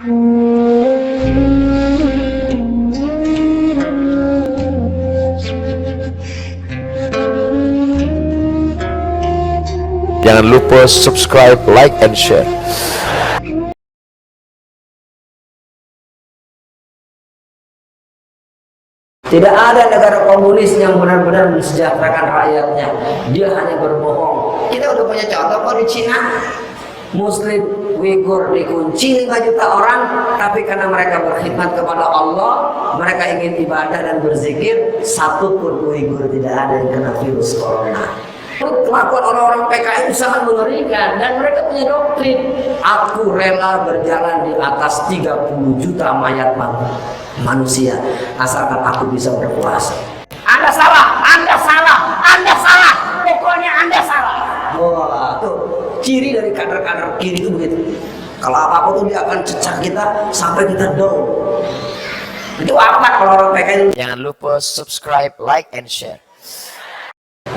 Jangan lupa subscribe, like, and share. Tidak ada negara komunis yang benar-benar mensejahterakan rakyatnya. Dia hanya berbohong. Kita udah punya contoh kok di Cina. Muslim Uighur dikunci 5 juta orang, tapi karena mereka berkhidmat kepada Allah, mereka ingin ibadah dan berzikir, satu pun Uighur tidak ada yang kena virus corona. Kelakuan orang-orang PKI itu sangat mengerikan, dan mereka punya doktrin, aku rela berjalan di atas 30 juta mayat manusia asalkan aku bisa berpuasa. Anda salah, Anda salah, Anda salah, pokoknya Anda salah. Wah, tuh ciri dari kader-kader kiri itu begitu. Kalau apapun tuh dia akan cecak kita sampai kita down. Itu apa kalau orang PKI? Jangan lupa subscribe, like, and share.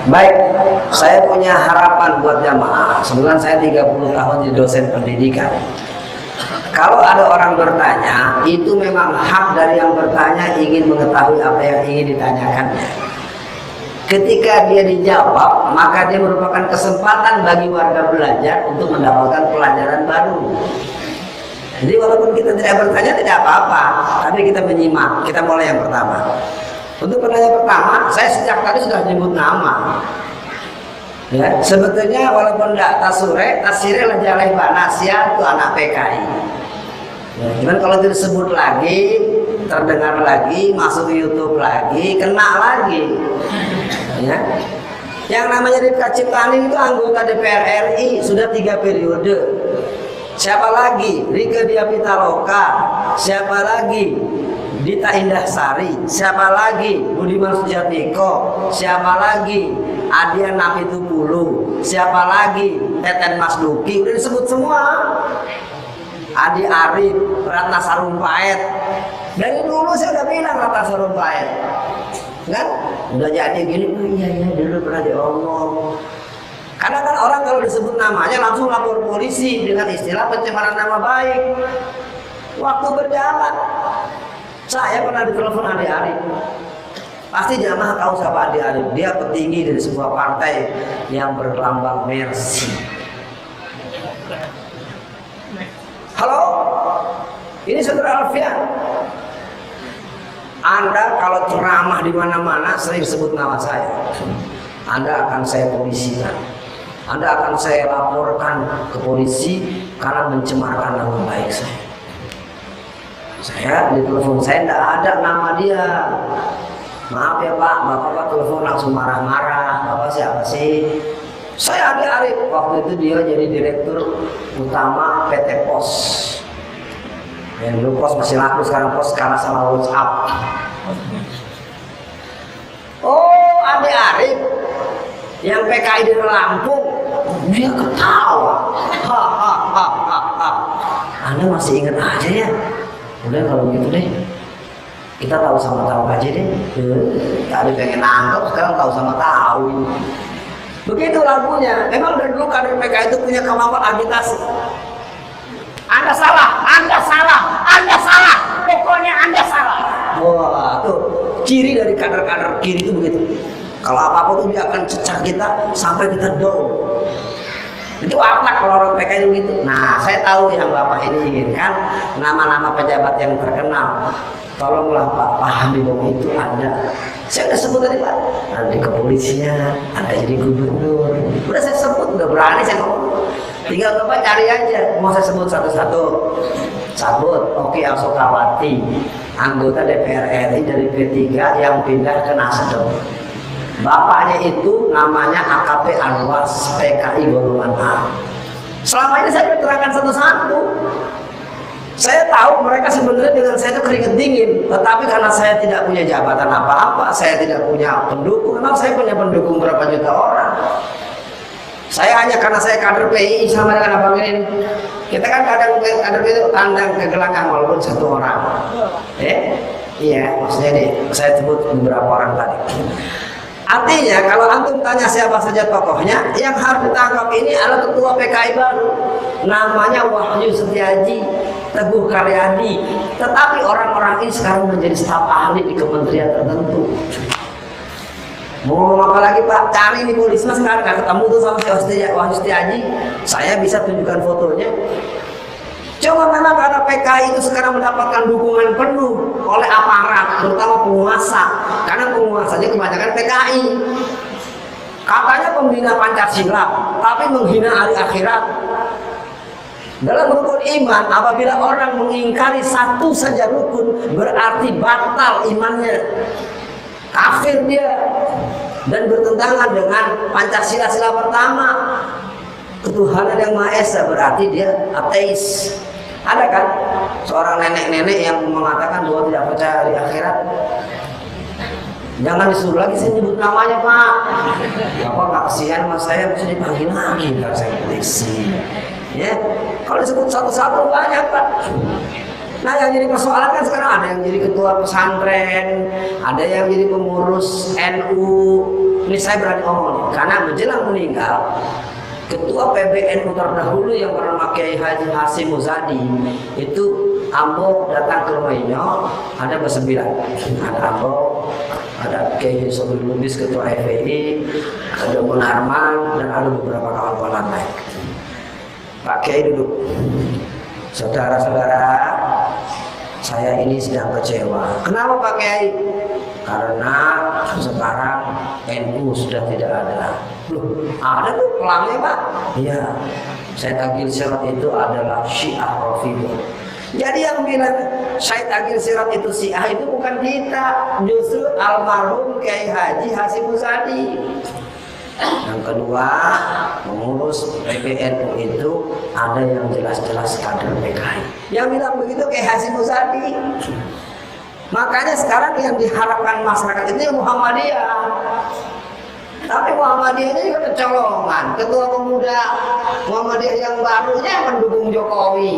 Baik, saya punya harapan buat jamaah. Sebenarnya saya 30 tahun jadi dosen pendidikan. Kalau ada orang bertanya, itu memang hak dari yang bertanya ingin mengetahui apa yang ingin ditanyakannya. Ketika dia dijawab, maka dia merupakan kesempatan bagi warga belajar untuk mendapatkan pelajaran baru. Jadi walaupun kita tidak bertanya tidak apa-apa, tapi kita menyimak. Kita mulai yang pertama. Untuk penanya pertama, saya sejak tadi sudah menyebut nama. Ya, sebetulnya walaupun tidak tasire lajaleh Banasya itu anak PKI. Ya, cuman kalau disebut lagi, terdengar lagi, masuk ke YouTube lagi, kena lagi. Ya. Yang namanya Rifka Ciptaning itu anggota DPR RI sudah 3 periode. Siapa lagi? Rike Diah Pitaloka. Siapa lagi? Dita Indahsari. Siapa lagi? Budiman Sujatmiko. Siapa lagi? Adian Napitupulu. Siapa lagi? Teten Masduki. Udah disebut semua. Adi Arif, Ratna Sarumpait. Dari dulu saya udah bilang Ratna Sarumpait. Kan? Udah jadi gini, oh iya dulu pernah diomong. Karena kan orang kalau disebut namanya langsung lapor polisi dengan istilah pencemaran nama baik. Waktu berjalan, saya pernah ditelepon Adi Arif. Pasti jamaah tahu siapa Adi Arif. Dia petinggi dari sebuah partai yang berlambang Mercy. Halo, ini Saudara Alfian. Anda kalau ceramah di mana-mana sering sebut nama saya. Anda akan saya polisikan. Anda akan saya laporkan ke polisi karena mencemarkan nama baik saya. Saya di telepon saya tidak ada nama dia. Maaf ya Pak, Bapak telepon langsung marah-marah. Bapak siapa sih? Saya Adi Arif. Waktu itu dia jadi direktur utama PT Pos. Yang dulu Pos masih laku, sekarang Pos kalah sama WhatsApp. Oh, Adi Arif yang PKI di Lampung, dia ketawa. Ha. Anda masih ingat aja ya? Udah kalau gitu deh, kita tahu sama tahu aja deh. Tadi pengen nangkep, sekarang tahu sama tahu. Begitu lagunya. Memang dari dulu kader PKI itu punya kemampuan agitasi. Anda salah, Anda salah, Anda salah, pokoknya Anda salah. Wah, tuh ciri dari kader-kader kiri itu begitu. Kalau apa-apa tuh dia akan cecak kita sampai kita down. Itu apa kalau orang PKI begitu? Nah, saya tahu yang Bapak ini inginkan nama-nama pejabat yang terkenal. Tolonglah Pak, pahami bahwa itu ada. Saya udah sebut tadi Pak, ada di kepolisian, ada jadi gubernur. Udah saya sebut, udah berani saya ngomong. Tinggal Bapak cari aja, mau saya sebut satu-satu. Sabut, Oki Asokawati, anggota DPR RI dari P3 yang pindah ke Nasdem. Bapaknya itu namanya AKP Anwas, PKI golongan A. Selama ini saya terangkan satu-satu. Saya tahu mereka sebenarnya dengan saya itu keringet dingin, tetapi karena saya tidak punya jabatan apa-apa, saya tidak punya pendukung. Memang saya punya pendukung berapa juta orang. Saya hanya karena saya kader PI sama dengan Abang ini. Kita kan kadang kader PI itu tandang ke gelanggang walaupun satu orang. Iya, maksudnya nih, saya sebut beberapa orang tadi. Artinya kalau antum tanya siapa saja tokohnya, yang harus ditangkap ini adalah ketua PKI baru, namanya Wahyu Setiaji. Teguh Karyadi. Tetapi orang-orang ini sekarang menjadi staf ahli di kementerian tertentu. Mau ngomong apa lagi Pak? Cari nih Bu Risma sekarang, nggak ketemu tuh sama si Wahyusti Aji. Saya bisa tunjukkan fotonya. Cuma memang karena PKI itu sekarang mendapatkan dukungan penuh oleh aparat, terutama penguasa. Karena penguasanya kebanyakan PKI. Katanya pembina Pancasila, tapi menghina hari akhirat. Dalam rukun iman, apabila orang mengingkari satu saja rukun, berarti batal imannya. Kafir dia. Dan bertentangan dengan Pancasila sila pertama, ketuhanan yang Maha Esa, berarti dia ateis. Ada kan seorang nenek-nenek yang mengatakan bahwa tidak percaya di akhirat. Jangan disuruh lagi saya nyebut namanya Pak. Bapak nggak kasihan sama saya, bisa dipanggil lagi kalau saya polisi. Ya, kalau disebut satu-satu banyak Pak. Nah yang jadi persoalan kan sekarang ada yang jadi ketua pesantren, ada yang jadi pengurus NU. Ini saya berani ngomong nih, karena menjelang meninggal ketua PBNU terdahulu yang bernama Kiai Haji Hasyim Muzadi itu Ambo datang ke rumahnya, ada bersembilan, ada Ambo, ada Kiai Sobri Lubis ketua FPI, ada Munarman dan ada beberapa kawan-kawan lain. Pak Kiai duduk. Saudara-saudara, saya ini sedang kecewa. Kenapa Pak Kiai? Karena sekarang NU sudah tidak ada. Loh, ada tuh pelangnya Pak? Iya. Syed Agil Sirat itu adalah Syiah Rafidhah. Jadi yang bilang Syed Agil Sirat itu Syiah itu bukan kita, justru almarhum Kiai Haji Hasyim Muzadi. Yang kedua, mengurus PBNU itu ada yang jelas-jelas kader PKI. Yang bilang begitu kayak Hasyim Muzadi. Makanya sekarang yang diharapkan masyarakat itu yang Muhammadiyah. Tapi Muhammadiyah ini juga kecolongan. Ketua pemuda Muhammadiyah yang barunya mendukung Jokowi.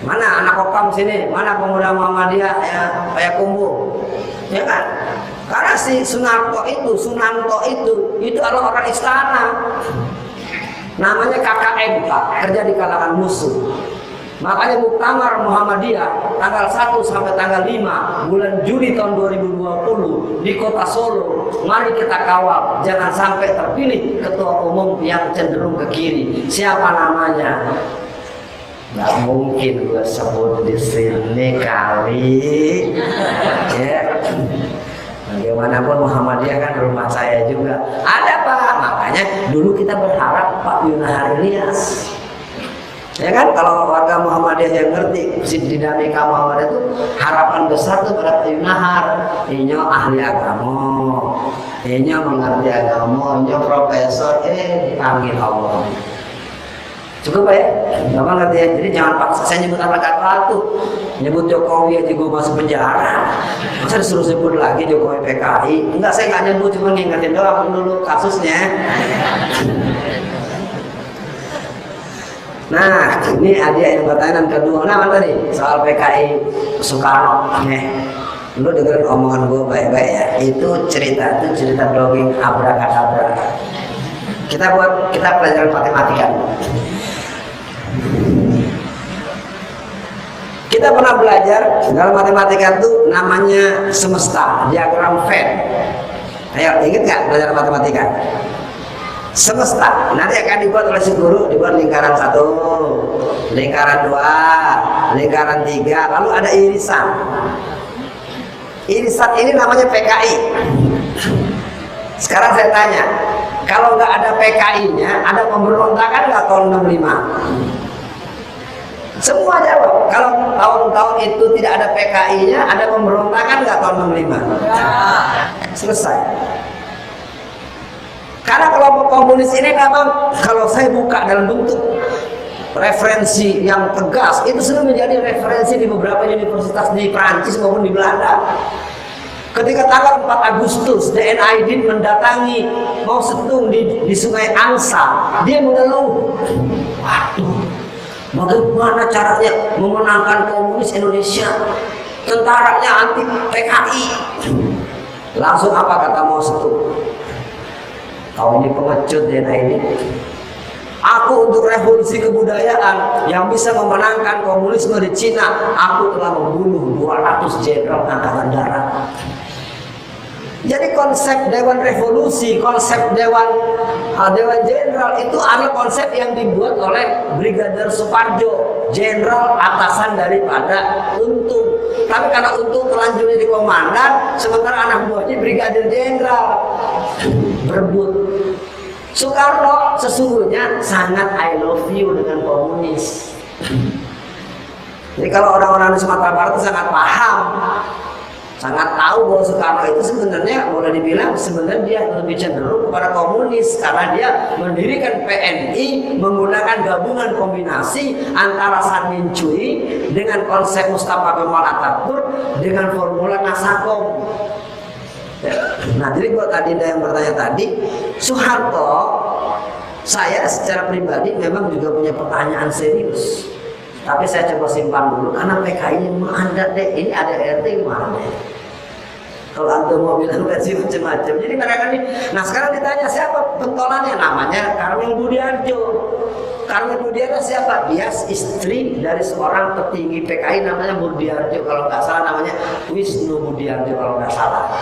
Mana anak Okam sini? Mana pemuda Muhammadiyah ya Payakumbuh? Ya kan? Karena si Sunanto itu adalah orang istana. Namanya KKM Pak, kerja di kalangan musuh. Makanya Muktamar Muhammadiyah tanggal 1 sampai tanggal 5 bulan Juli tahun 2020 di Kota Solo. Mari kita kawal, jangan sampai terpilih ketua umum yang cenderung ke kiri. Siapa namanya? Nggak mungkin gue sebut di sini kali. Ya. Bagaimanapun Muhammadiyah kan rumah saya juga. Ada Pak, makanya dulu kita berharap Pak Yunahar Ilyas. Ya kan, kalau warga Muhammadiyah yang ngerti si dinamika Muhammadiyah itu harapan besar tuh pada Pak Yunahar. Inyo ahli agama, inyo mengerti agama, inyo profesor, dipanggil Allah. Cukup Pak ya, Bapak ngerti ya. Jadi jangan paksa saya nyebut apa-apa tuh. Nyebut Jokowi aja gue masuk penjara. Masa disuruh sebut lagi Jokowi PKI? Enggak, saya nggak nyebut, cuma ngingetin doang dulu kasusnya. Nah, ini adia yang pertanyaan kedua. Nah, mana tadi soal PKI Soekarno. Lu dengerin omongan gue baik-baik ya. Itu cerita dongeng abrakadabra. Kita pelajaran matematika. Kita pernah belajar dalam matematika itu namanya semesta, diagram Venn. Ayo, ingat nggak belajar matematika? Semesta nanti akan dibuat oleh si guru, dibuat lingkaran 1, lingkaran 2, lingkaran 3, lalu ada irisan. Irisan ini namanya PKI. Sekarang saya tanya, kalau nggak ada PKI-nya, ada pemberontakan nggak tahun 65? Semua jawab. Kalau tahun-tahun itu tidak ada PKI-nya, ada pemberontakan nggak tahun 65? Selesai. Karena kelompok komunis ini memang kalau saya buka dalam bentuk referensi yang tegas, itu sudah menjadi referensi di beberapa universitas di Prancis maupun di Belanda. Ketika tanggal 4 Agustus DN Aidin mendatangi Mao Zedong di Sungai Angsa, dia mengeluh, waduh, bagaimana caranya memenangkan komunis Indonesia? Tentaranya anti PKI. Langsung apa kata Mao Zedong? Kau ini pengecut DN Aidin. Aku untuk revolusi kebudayaan yang bisa memenangkan komunisme di Cina, aku telah membunuh 200 jenderal angkatan darat. Jadi konsep Dewan Revolusi, konsep Dewan Jenderal itu adalah konsep yang dibuat oleh Brigadir Soeparjo, jenderal atasan daripada Untung. Tapi karena Untung terlanjur jadi komandan, sementara anak buahnya Brigadir Jenderal berebut. Soekarno sesungguhnya sangat I love you dengan komunis. Jadi kalau orang-orang di Sumatera Barat itu sangat paham, sangat tahu bahwa Soekarno itu sebenarnya boleh dibilang sebenarnya dia lebih cenderung kepada komunis karena dia mendirikan PNI menggunakan gabungan kombinasi antara Samin Cui dengan konsep Mustafa Kemal Atatürk dengan formula Nasakom. Nah, jadi buat Adinda yang bertanya tadi, Soeharto, saya secara pribadi memang juga punya pertanyaan serius. Tapi saya coba simpan dulu karena PKI ini ada deh, ini ada RT gimana deh. Kalau Anda mau bilang versi macam-macam. Jadi mereka ini, nah sekarang ditanya siapa pentolannya, namanya Karmel Budiarjo. Karmel Budiarjo siapa? Dia istri dari seorang petinggi PKI namanya Budiarjo, kalau nggak salah namanya Wisnu Budiarjo kalau nggak salah.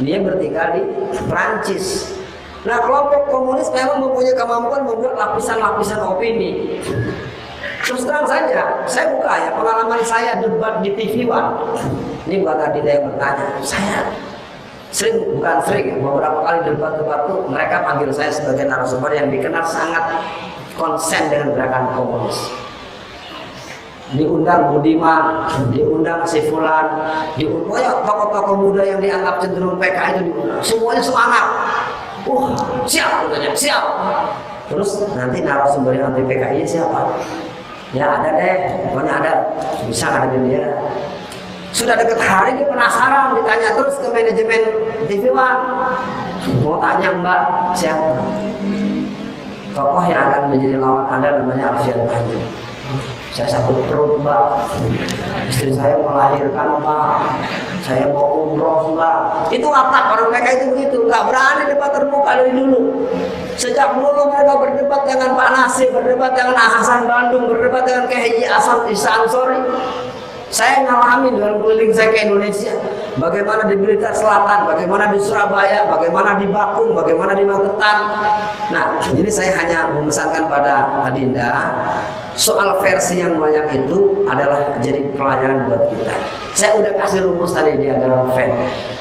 Dia bertinggal di Prancis. Nah, kelompok komunis memang mempunyai kemampuan membuat lapisan-lapisan opini. Terus terang saja, saya buka ya pengalaman saya debat di TV One. Ini buat Adinda yang bertanya, saya bukan sering, beberapa kali debat-debat tuh mereka panggil saya sebagai narasumber yang dikenal sangat konsen dengan gerakan komunis. Diundang Budiman, diundang si Fulan, diundang tokoh-tokoh muda yang dianggap cenderung PKI itu diundang. Semuanya semangat. Siap katanya, siap. Terus nanti narasumber yang anti PKI siapa? Ya ada deh, pokoknya ada, bisa ada dia. Sudah dekat hari dia penasaran, ditanya terus ke manajemen TV One. Mau tanya Mbak siapa? Tokoh yang akan menjadi lawan Anda namanya Alfian Tanjung. Saya sakit perut Mbak, istri saya melahirkan Mbak, saya mau umroh Mbak. Itu watak orang mereka itu begitu, nggak berani debat terbuka dari dulu. Sejak dulu mereka berdebat dengan Pak Nasir, berdebat dengan Hasan Bandung, berdebat dengan Kiai Hasan Ansori. Saya ngalamin dalam keliling saya ke Indonesia, bagaimana di Blitar Selatan, bagaimana di Surabaya, bagaimana di Bakung, bagaimana di Magetan. Nah, jadi saya hanya memesankan pada Adinda, soal versi yang banyak itu adalah jadi pelajaran buat kita. Saya udah kasih rumus tadi di diagram Venn.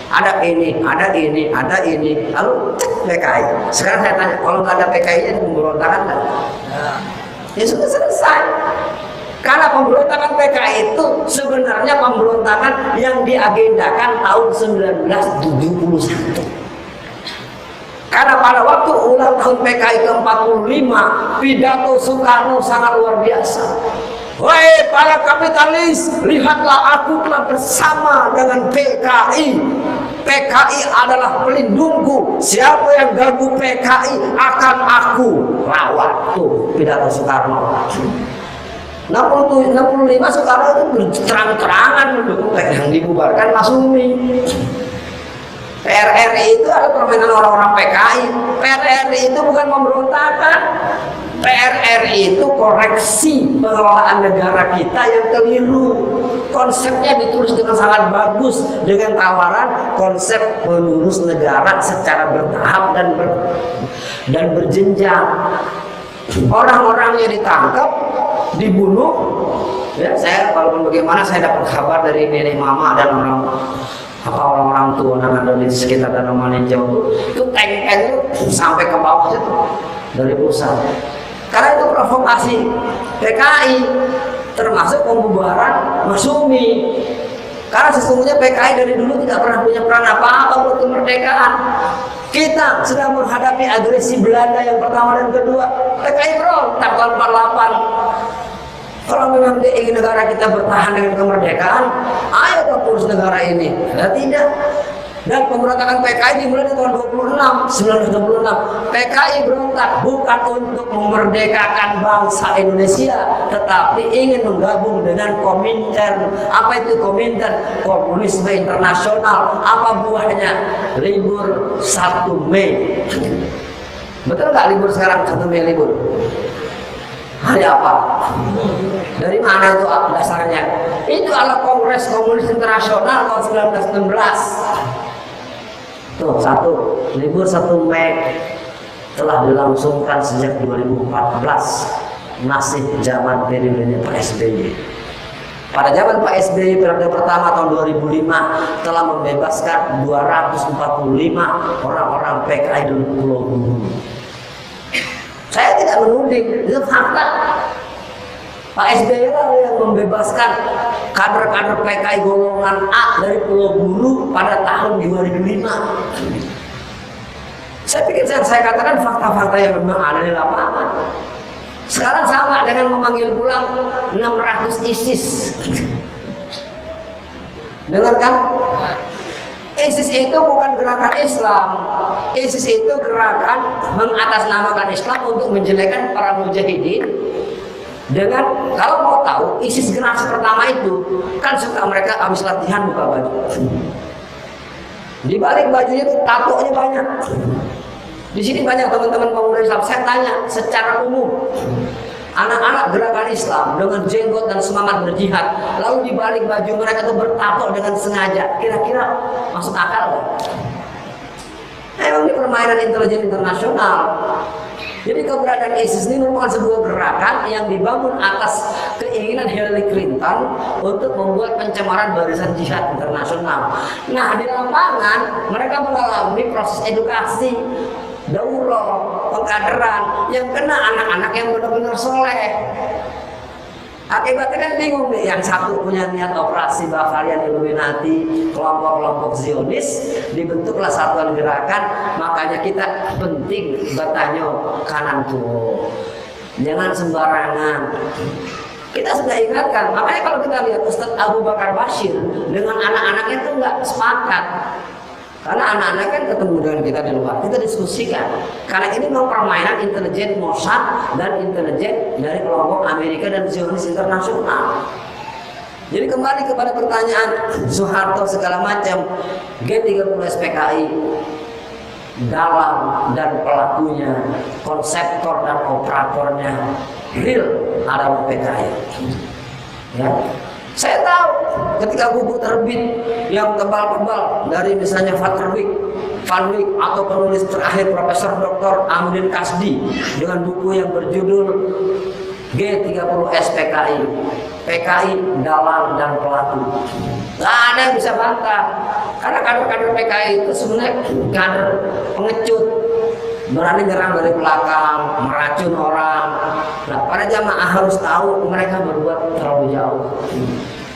Ada ini, ada ini, ada ini, lalu PKI. Sekarang saya tanya, kalau nggak ada PKI-nya pemberontakan nggak? Ya sudah selesai. Karena pemberontakan PKI itu sebenarnya pemberontakan yang diagendakan tahun 1971. Karena pada waktu ulang tahun PKI ke-45, pidato Soekarno sangat luar biasa. Wahai para kapitalis, lihatlah aku telah bersama dengan PKI. PKI adalah pelindungku. Siapa yang ganggu PKI akan aku lawan. Tuh pidato Soekarno. 65 Soekarno itu terang-terangan mendukung yang dibubarkan Masumi. PRRI itu adalah permainan orang-orang PKI. PRRI itu bukan pemberontakan. PRRI itu koreksi pengelolaan negara kita yang keliru. Konsepnya ditulis dengan sangat bagus dengan tawaran konsep mengurus negara secara bertahap dan berjenjang. Orang-orangnya ditangkap, dibunuh. Ya, saya walaupun bagaimana saya dapat kabar dari nenek mama dan orang-orang tua yang ada di sekitar Danau Maninjau itu tank-tank itu sampai ke bawah itu dari pusat. Karena itu provokasi PKI termasuk pembubaran Masumi. Karena sesungguhnya PKI dari dulu tidak pernah punya peran apa-apa buat kemerdekaan. Kita sedang menghadapi agresi Belanda yang pertama dan kedua. PKI berontak tahun 48. Kalau memang dia ingin negara kita bertahan dengan kemerdekaan, ayo dong urus negara ini. Ya tidak. Dan pemberontakan PKI dimulai di tahun 1926. PKI berontak bukan untuk memerdekakan bangsa Indonesia, tetapi ingin menggabung dengan Komintern. Apa itu Komintern? Komunisme Internasional. Apa buahnya? Libur 1 Mei. Betul nggak libur sekarang 1 Mei libur? Hari apa? Dari mana itu dasarnya? Itu adalah Kongres Komunis Internasional tahun 1916. Tuh, libur 1 Mei telah dilangsungkan sejak 2014, masih zaman periodenya Pak SBY. Pada zaman Pak SBY periode pertama tahun 2005 telah membebaskan 245 orang-orang PKI di Pulau Buru. Saya tidak menuding, itu fakta. Pak SBY lah yang membebaskan kader-kader PKI golongan A dari Pulau Buru pada tahun 2005. Saya pikir saya katakan fakta-fakta yang memang ada di lapangan. Sekarang sama dengan memanggil pulang 600 ISIS. Dengar kan? ISIS itu bukan gerakan Islam. ISIS itu gerakan mengatasnamakan Islam untuk menjelekkan para mujahidin. Dengan, kalau mau tahu, ISIS generasi pertama itu kan suka mereka habis latihan buka baju. Di balik bajunya itu tatonya banyak. Di sini banyak teman-teman pemuda Islam. Saya tanya secara umum, anak-anak gerakan Islam dengan jenggot dan semangat berjihad, lalu di balik baju mereka itu bertato dengan sengaja, kira-kira masuk akal nggak? Emang ini permainan intelijen internasional. Jadi keberadaan ISIS ini merupakan sebuah gerakan yang dibangun atas keinginan Hillary Clinton untuk membuat pencemaran barisan jihad internasional. Nah, di lapangan mereka mengalami proses edukasi, daurah, pengkaderan yang kena anak-anak yang benar-benar soleh. Akibatnya kan bingung nih, yang satu punya niat operasi Bavarian Illuminati, kelompok-kelompok Zionis, dibentuklah satuan gerakan. Makanya kita penting bertanya kanan tuh, jangan sembarangan. Kita sudah ingatkan, makanya kalau kita lihat Ustadz Abu Bakar Bashir dengan anak-anaknya itu nggak sepakat. Karena anak-anak kan ketemu dengan kita di luar, kita diskusikan. Karena ini memang permainan intelijen Mossad dan intelijen dari kelompok Amerika dan Zionis internasional. Jadi kembali kepada pertanyaan Soeharto segala macam, G30 SPKI dalam dan pelakunya, konseptor dan operatornya real adalah PKI. Ya. Saya tahu ketika buku terbit yang tebal-tebal dari misalnya Van Wyk atau penulis terakhir Profesor Dr. Amudin Kasdi dengan buku yang berjudul G30 SPKI, PKI dalang dan pelaku. Gak ada yang bisa bantah, karena kader-kader PKI itu sebenarnya kader pengecut, berani nyerang dari belakang, meracun orang. Nah, para jamaah harus tahu mereka berbuat terlalu jauh.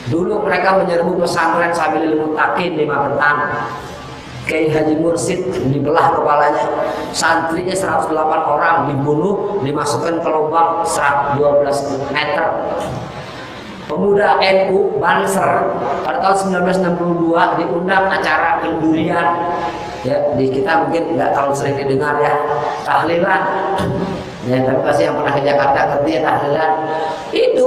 Dulu mereka menyerbu pesantren sambil Mutakin di Magetan. Kiai Haji Mursid dibelah kepalanya, santrinya 108 orang dibunuh, dimasukkan ke lubang 12 meter. Pemuda NU Banser pada tahun 1962 diundang acara kendurian. Ya, di kita mungkin nggak terlalu sering didengar ya, tahlilan. Ya, tapi pasti yang pernah ke Jakarta ngerti ya tahlilan. Itu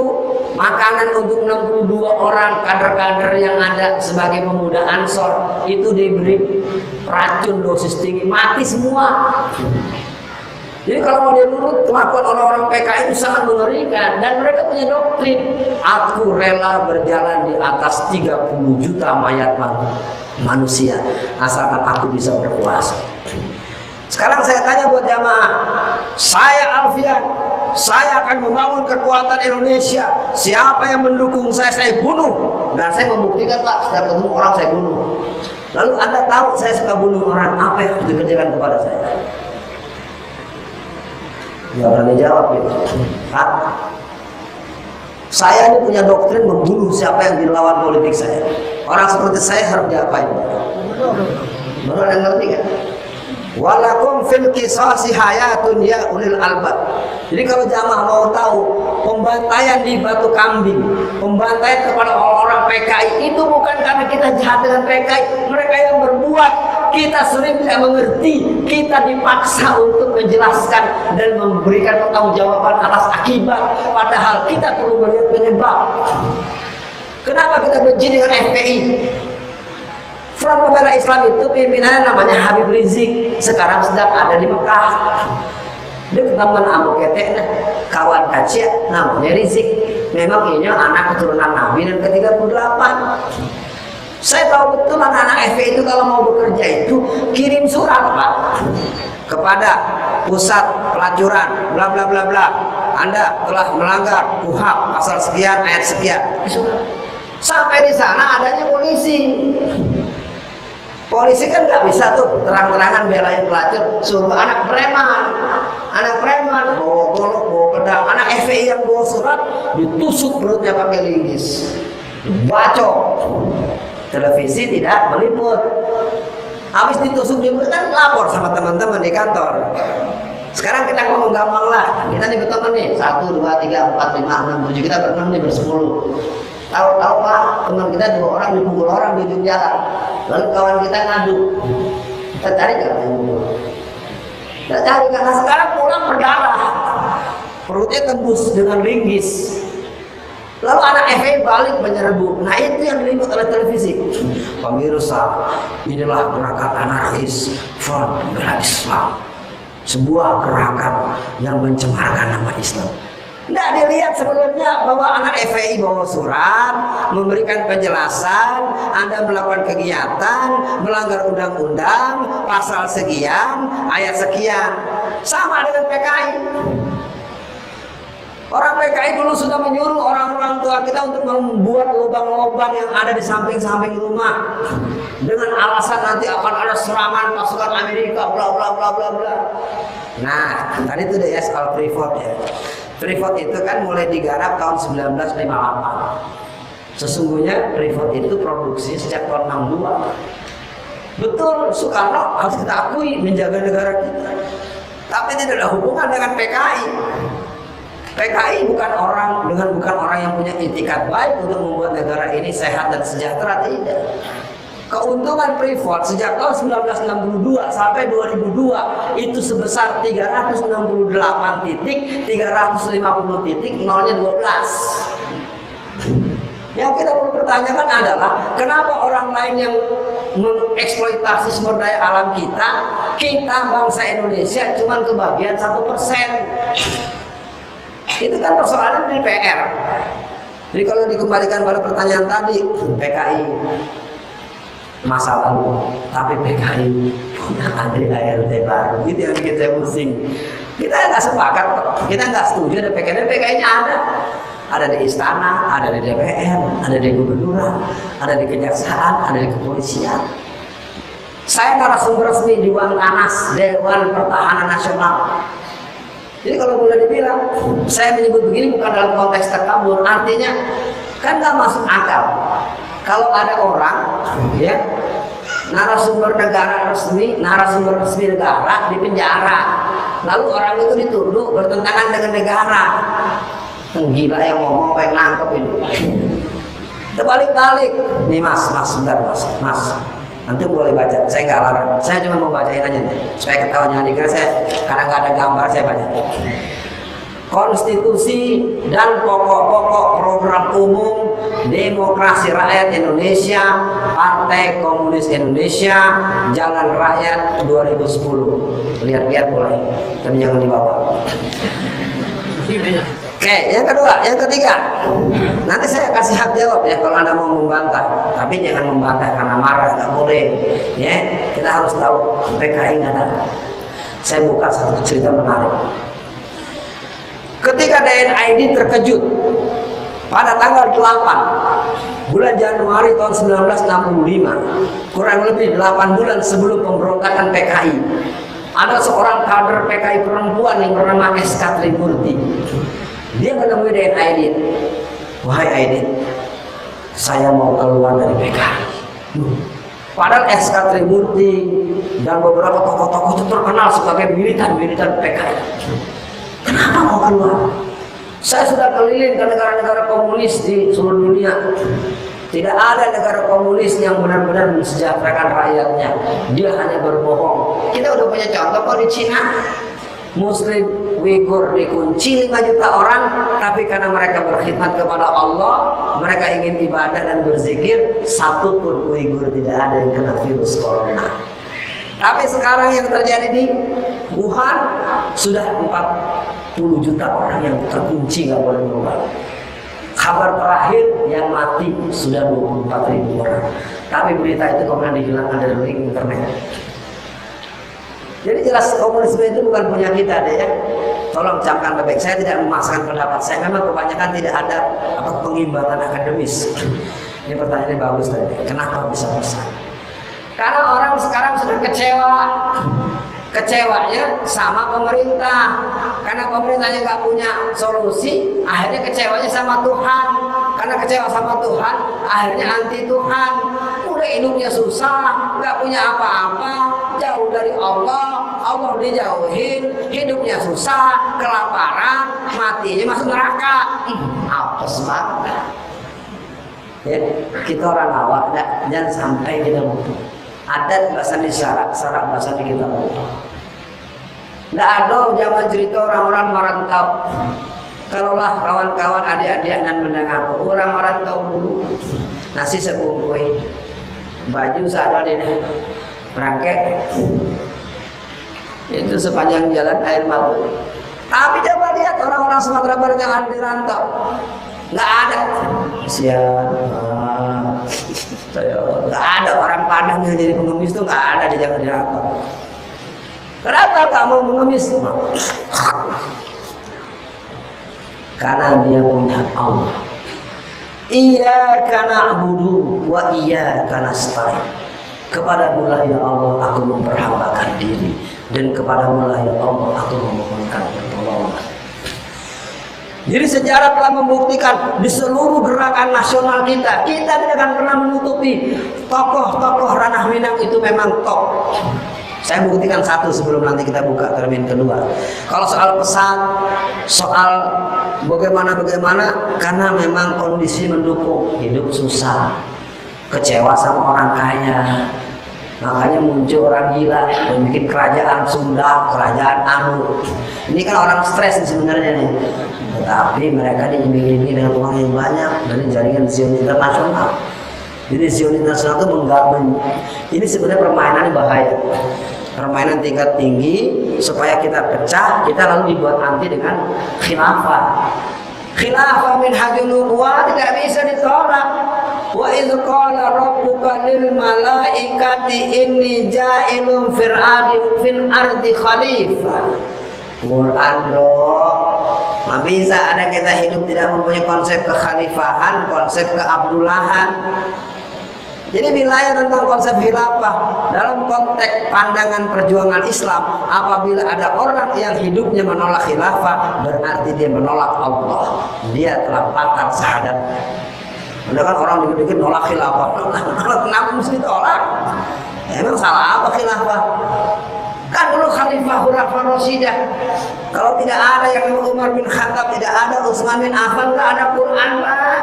makanan untuk 62 orang kader-kader yang ada sebagai pemuda Ansor itu diberi racun dosis tinggi, mati semua. Jadi kalau mau diurut kelakuan orang-orang PKI itu sangat mengerikan, dan mereka punya doktrin, aku rela berjalan di atas 30 juta mayat manusia asalkan aku bisa berkuasa. Sekarang saya tanya buat jamaah, saya Alfian, saya akan membangun kekuatan Indonesia. Siapa yang mendukung saya bunuh. Dan saya membuktikan Pak, setiap ketemu orang saya bunuh. Lalu Anda tahu saya suka bunuh orang, apa yang harus dikerjakan kepada saya? Ya berani jawab ya. Pak, saya ini punya doktrin membunuh siapa yang dilawan politik saya. Orang seperti saya harus diapain? Benar yang ngerti kan? Walakum fil qisasi hayatun ya ulil albab. Jadi kalau jamaah mau tahu, pembantaian di Batu Kambing, pembantaian kepada orang-orang PKI itu bukan karena kita jahat dengan PKI, mereka yang berbuat. Kita sering tidak mengerti, kita dipaksa untuk menjelaskan dan memberikan pertanggungjawaban atas akibat, padahal kita perlu melihat penyebab. Kenapa kita benci dengan FPI? Front Pembela Islam itu pimpinannya namanya Habib Rizik, sekarang sedang ada di Mekah. Dia teman Abu Ketek, kawan kacia namanya Rizik. Memang ini anak keturunan Nabi dan ke-38. Saya tahu betul anak-anak FPI itu kalau mau bekerja itu kirim surat Pak kepada pusat pelacuran bla bla bla bla. Anda telah melanggar KUHP pasal sekian ayat sekian. Sampai di sana adanya polisi. Polisi kan nggak bisa tuh terang-terangan belain pelacur, suruh anak preman bawa golok, bawa pedang. Anak FPI yang bawa surat ditusuk perutnya pakai linggis, bacok. Televisi tidak meliput. Habis ditusuk di mulut kan lapor sama teman-teman di kantor. Sekarang kita ngomong gampang lah. Kita nih berteman nih 1, 2, 3, 4, 5, 6, 7. Kita berenam nih bersepuluh. Tahu-tahu Pak, teman kita 2 orang dipukul orang di ujung jalan. Lalu kawan kita ngadu. Kita cari nggak? Kita cari karena sekarang pulang berdarah. Perutnya tembus dengan linggis. Lalu anak FPI balik menyerbu. Nah itu yang diliput oleh televisi. Pemirsa, inilah gerakan anarkis Front Pembela Islam, sebuah gerakan yang mencemarkan nama Islam. Tidak dilihat sebelumnya bahwa anak FPI bawa surat memberikan penjelasan, Anda melakukan kegiatan melanggar undang-undang pasal sekian ayat sekian, sama dengan PKI. Orang PKI dulu sudah menyuruh orang-orang tua kita untuk membuat lubang-lubang yang ada di samping-samping rumah dengan alasan nanti akan ada serangan pasukan Amerika bla bla bla bla bla. Nah, tadi itu deh ya soal Freeport ya. Freeport itu kan mulai digarap tahun 1958. Sesungguhnya Freeport itu produksi sejak tahun 62. Betul, Soekarno harus kita akui menjaga negara kita. Tapi tidak ada hubungan dengan PKI. PKI bukan orang yang punya itikat baik untuk membuat negara ini sehat dan sejahtera, tidak. Keuntungan Freeport sejak tahun 1962 sampai 2002 itu sebesar 368 titik, 350 titik, nolnya 12. Yang kita perlu pertanyakan adalah kenapa orang lain yang mengeksploitasi sumber daya alam kita bangsa Indonesia cuma kebagian 1%. Itu kan persoalan di PR. Jadi kalau dikembalikan pada pertanyaan tadi, PKI masa lalu, tapi PKI punya ART baru, itu yang bikin saya pusing. Kita nggak sepakat, kita nggak setuju ada PKI. PKI-nya ada di istana, ada di DPR, ada di gubernuran, ada di kejaksaan, ada di kepolisian. Saya narasumber resmi Dewan Anas, Dewan Pertahanan Nasional. Jadi kalau boleh dibilang, saya menyebut begini bukan dalam konteks terkabur, artinya kan nggak masuk akal. Kalau ada orang, ya, narasumber resmi negara di penjara, lalu orang itu dituduh bertentangan dengan negara. Gila yang ngomong pengen nangkep ini. Terbalik-balik, nih mas, sebentar mas. Nanti boleh baca, saya nggak larang. Saya cuma mau bacain aja nih, supaya ketahuan nyanyi. Karena saya karena nggak ada gambar, saya baca. Konstitusi dan pokok-pokok program umum Demokrasi Rakyat Indonesia, Partai Komunis Indonesia, Jalan Rakyat 2010. Lihat-lihat boleh, tapi jangan dibawa. Oke, yang kedua, yang ketiga, nanti saya kasih hak jawab ya kalau Anda mau membantah, tapi jangan membantah karena marah, nggak boleh. Ya, kita harus tahu PKI nggak ada. Saya buka satu cerita menarik. Ketika DNID terkejut pada tanggal 8 bulan Januari tahun 1965, kurang lebih 8 bulan sebelum pemberontakan PKI, ada seorang kader PKI perempuan yang bernama SK Trimurti. Dia menemui dengan Aidit. Wahai Aidit, saya mau keluar dari PKI. Padahal SK Trimurti dan beberapa tokoh-tokoh itu terkenal sebagai militan PKI. Kenapa mau keluar? Saya sudah keliling ke negara-negara komunis di seluruh dunia. Tidak ada negara komunis yang benar-benar mensejahterakan rakyatnya. Dia hanya berbohong. Kita udah punya contoh kok di Cina. Muslim Uighur dikunci 5 juta orang, tapi karena mereka berkhidmat kepada Allah, mereka ingin ibadah dan berzikir, satu pun Uighur tidak ada yang kena virus corona. Tapi sekarang yang terjadi di Wuhan sudah 40 juta orang yang terkunci, nggak boleh keluar. Kabar terakhir yang mati sudah 24.000 orang. Tapi berita itu kemudian dihilangkan dari link internet. Jadi jelas komunisme itu bukan punya kita deh ya. Tolong camkan baik-baik. Saya tidak memaksakan pendapat saya. Memang kebanyakan tidak ada pengimbangan akademis. Ini pertanyaannya bagus tadi. Kenapa bisa besar? Karena orang sekarang sudah kecewa. Kecewanya sama pemerintah. Karena pemerintahnya nggak punya solusi, akhirnya kecewanya sama Tuhan. Karena kecewa sama Tuhan, akhirnya anti Tuhan. Udah hidupnya susah, nggak punya apa-apa, jauh dari Allah, Allah dijauhin, hidupnya susah, kelaparan, matinya masuk neraka. Apes banget. Ya, kita orang awak, jangan sampai kita butuh. Adat bahasa di syarat bahasa di kita butuh. Nggak ada zaman cerita orang-orang merantau. Kalaulah kawan-kawan adik-adik dan mendengar orang merantau dulu, nasi sebungkus, baju seadanya deh, rangkek, itu sepanjang jalan air mata. Tapi coba lihat orang-orang Sumatera Barat yang dirantau, nggak ada. Nggak ada orang Padang yang jadi pengemis itu, nggak ada di jalan dirantau. Kenapa kamu mengemis? Karena dia punya Allah. Iyyaka na'budu wa iyyaka nasta'in. Kepadamu-lah ya Allah aku memperhambakan diri, dan kepadamu-lah ya Allah aku memohonkan pertolongan. Jadi sejarah telah membuktikan di seluruh gerakan nasional kita tidak akan pernah menutupi tokoh-tokoh ranah Minang itu memang top. Saya buktikan satu sebelum nanti kita buka termin kedua. Kalau soal pesan, soal bagaimana, karena memang kondisi mendukung, hidup susah, kecewa sama orang kaya, makanya muncul orang gila yang bikin kerajaan Sunda, kerajaan Anu. Ini kan orang stres sebenarnya nih, tetapi mereka diiming-imingi dengan uang yang banyak dari jaringan Zionis internasional. Jadi Zionis internasional itu menggabung. Ini sebenarnya permainan bahaya. Permainan tingkat tinggi supaya kita pecah, kita lalu dibuat anti dengan khilafah. Khilafah min hajjul nubuwah tidak bisa ditolak. Wa idz qala rabbuka lil malaikati inni ja'ilun fil ardi khalifah. Quran dong. Nggak bisa ada kita hidup tidak mempunyai konsep kekhalifahan, konsep keabdullahan. Jadi wilayah tentang konsep khilafah dalam konteks pandangan perjuangan Islam, apabila ada orang yang hidupnya menolak khilafah, berarti dia menolak Allah. Dia telah batal syahadat. Ada kan orang dikit-dikit nolak khilafah. Kenapa mesti ditolak? Emang salah apa khilafah? Kan dulu Khalifah Khulafaur Rasyidin. Kalau tidak ada yang Umar bin Khattab, tidak ada Utsman bin Affan, nggak ada Quran, Pak.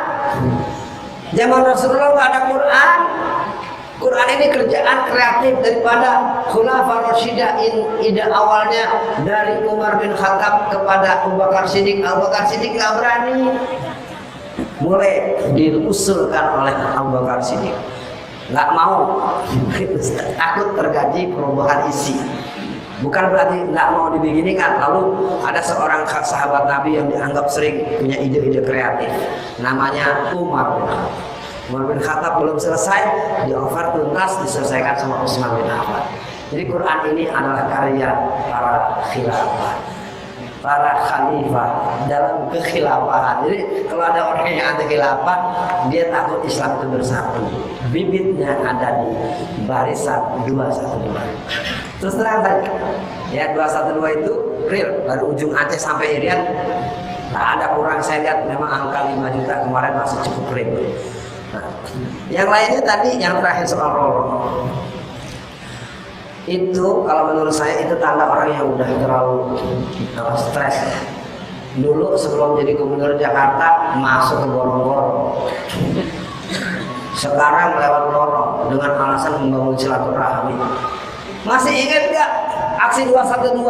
Zaman Rasulullah nggak ada Quran. Quran ini kerjaan kreatif daripada Khulafaur Rasyidin. Ide awalnya dari Umar bin Khattab kepada Abu Bakar Siddiq. Abu Bakar Siddiq nggak berani. Mulai diusulkan oleh Abu Bakar Siddiq. Nggak mau, takut terjadi perubahan isi. Bukan berarti nggak mau dibeginikan. Lalu ada seorang sahabat Nabi yang dianggap sering punya ide-ide kreatif, namanya Umar bin Khattab. Umar bin Khattab belum selesai, di-offer tuntas, diselesaikan sama Utsman bin Affan. Jadi Quran ini adalah karya para khilafah, para khalifah dalam kekhilafahan. Jadi kalau ada orang yang anti khilafah, dia takut Islam itu bersatu. Bibitnya ada di barisan 212. Terus terang saja, ya 212 itu real, dari ujung Aceh sampai Irian, tak ada kurang. Saya lihat memang angka 5 juta kemarin masih cukup real. Nah, yang lainnya tadi, yang terakhir soal Roro. Itu kalau menurut saya itu tanda orang yang udah terlalu stres. Dulu sebelum jadi gubernur Jakarta masuk ke gorong-gorong, sekarang lewat lorong dengan alasan membangun silaturahmi. Masih ingat nggak aksi 212.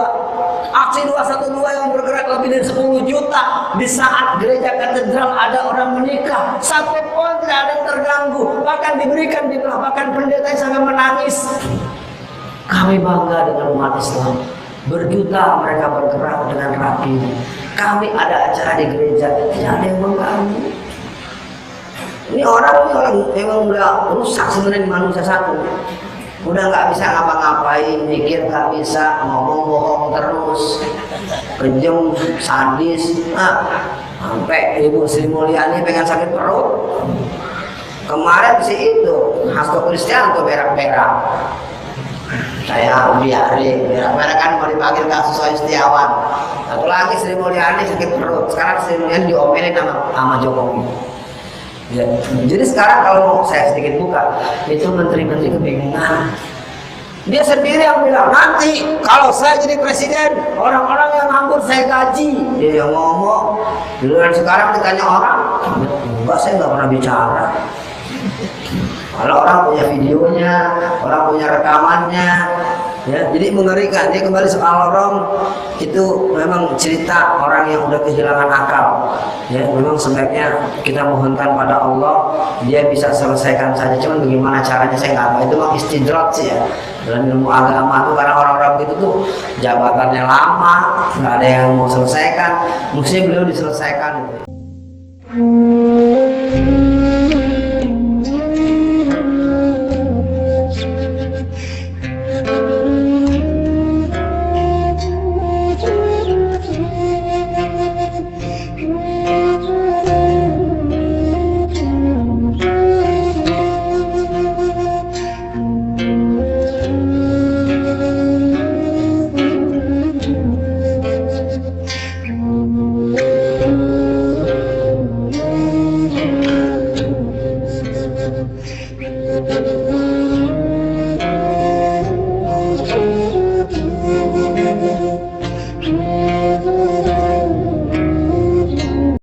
Aksi 212 yang bergerak lebih dari 10 juta. Di saat gereja katedral ada orang menikah, satu pun tidak ada yang terganggu, bahkan diberikan dibelah, bahkan pendeta sampai menangis. Kami bangga dengan umat Islam. Berjuta mereka bergerak dengan rapi. Kami ada acara di gereja, tidak ada yang mengganggu. Ini orang memang udah rusak sebenarnya manusia satu. Udah nggak bisa ngapa-ngapain, mikir nggak bisa, ngomong bohong terus, kejam, sadis. Sampai Ibu Sri Mulyani pengen sakit perut. Kemarin si itu Hasto Kristianto berak-berak. Saya biarin, berak-berak kan mau dipanggil kasus Setiawan. Satu lagi Sri Mulyani sakit perut. Sekarang Sri Mulyani diomelin sama Jokowi. Ya, jadi sekarang kalau saya sedikit buka, itu menteri-menteri kebingungan. Dia sendiri yang bilang, nanti kalau saya jadi presiden, orang-orang yang nganggur saya gaji. Dia yang ngomong. Dan sekarang ditanya orang, enggak, saya nggak pernah bicara. Kalau orang punya videonya, orang punya rekamannya, ya, jadi mengerikan. Dia kembali soal orang itu memang cerita orang yang udah kehilangan akal. Ya, memang sebaiknya kita mohonkan pada Allah, dia bisa selesaikan saja. Cuman bagaimana caranya saya nggak tahu. Itu mah istidrat sih ya. Dalam ilmu agama tuh karena orang-orang begitu tuh jabatannya lama, nggak ada yang mau selesaikan. Mestinya beliau diselesaikan.